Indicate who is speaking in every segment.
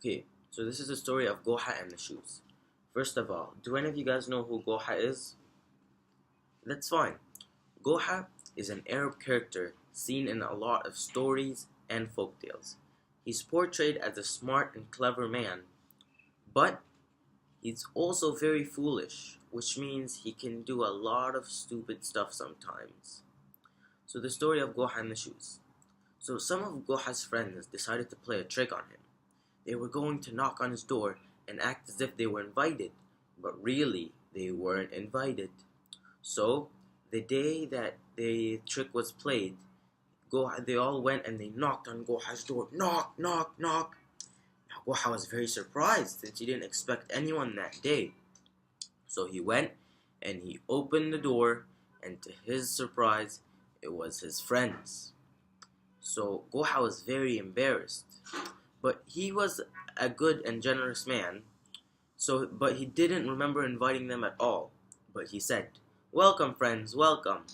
Speaker 1: Okay, so this is the story of Goha and the shoes. First of all, do any of you guys know who Goha is? That's fine. Goha is an Arab character seen in a lot of stories and folktales. He's portrayed as a smart and clever man, but he's also very foolish, which means he can do a lot of stupid stuff sometimes. So the story of Goha and the shoes. So some of Goha's friends decided to play a trick on him. They were going to knock on his door and act as if they were invited, but really they weren't invited. So the day that the trick was played, they all went and they knocked on Goha's door. Knock, knock, knock. Now Goha was very surprised since he didn't expect anyone that day. So he went and he opened the door, and to his surprise, it was his friends. So Goha was very embarrassed. But he was a good and generous man, but he didn't remember inviting them at all. But he said, "Welcome, friends, welcome."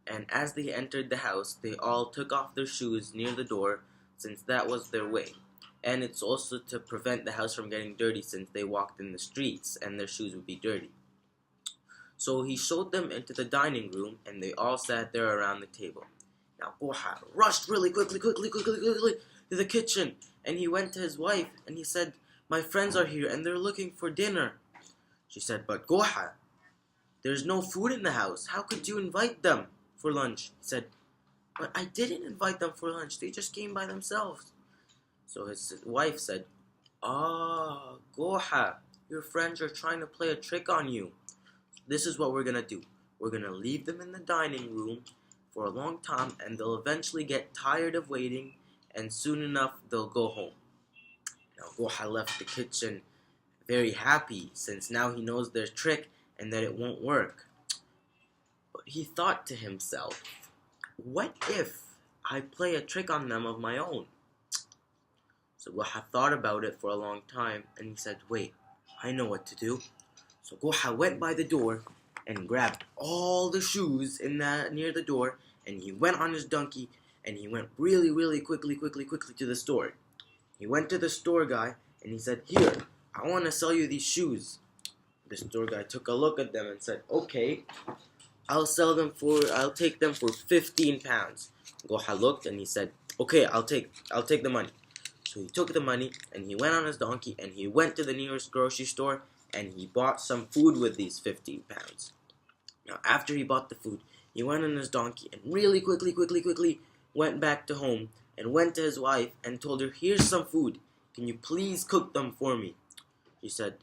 Speaker 1: And as they entered the house, they all took off their shoes near the door, since that was their way. And it's also to prevent the house from getting dirty, since they walked in the streets and their shoes would be dirty. So he showed them into the dining room, and they all sat there around the table. Now Goha rushed really quickly to the kitchen, and he went to his wife and he said, "My friends are here and they're looking for dinner." She said, "But Goha, there's no food in the house. How could you invite them for lunch?" He said, "But I didn't invite them for lunch. They just came by themselves." So his wife said, "Ah, Goha, your friends are trying to play a trick on you. This is what we're going to do. We're going to leave them in the dining room for a long time, and they'll eventually get tired of waiting, and soon enough they'll go home." Now Goha left the kitchen very happy, since now he knows their trick and that it won't work. But he thought to himself, what if I play a trick on them of my own? So Goha thought about it for a long time, and he said, wait, I know what to do. So Goha went by the door and grabbed all the shoes near the door, and he went on his donkey, and he went really quickly to the store. He went to the store guy and he said, "Here, I want to sell you these shoes." The store guy took a look at them and said, "Okay, I'll take them for 15 pounds. Goha looked and he said, "Okay, I'll take the money." So he took the money and he went on his donkey and he went to the nearest grocery store and he bought some food with these 15 pounds. Now after he bought the food, he went on his donkey and really quickly went back to home and went to his wife and told her, "Here's some food. Can you please cook them for me?" She said,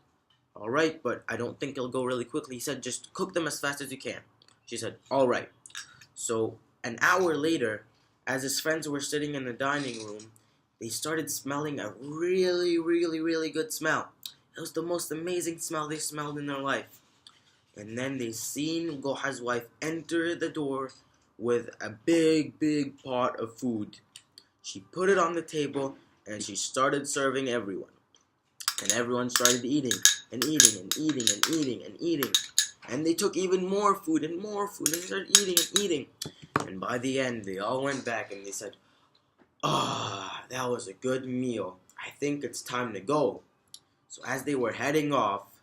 Speaker 1: "Alright, but I don't think it'll go really quickly." He said, "Just cook them as fast as you can." She said, "Alright." So an hour later, as his friends were sitting in the dining room, they started smelling a really good smell. It was the most amazing smell they smelled in their life. And then they seen Goha's wife enter the door with a big pot of food. She put it on the table and she started serving everyone. And everyone started eating and eating. And they took even more food and they started eating. And by the end, they all went back and they said, that was a good meal. I think it's time to go." So as they were heading off,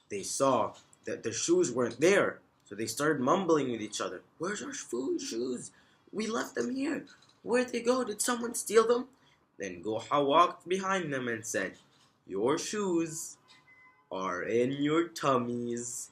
Speaker 1: they saw that their shoes weren't there. So they started mumbling with each other. "Where's our shoes? We left them here. Where'd they go? Did someone steal them?" Then Goha walked behind them and said, "Your shoes are in your tummies."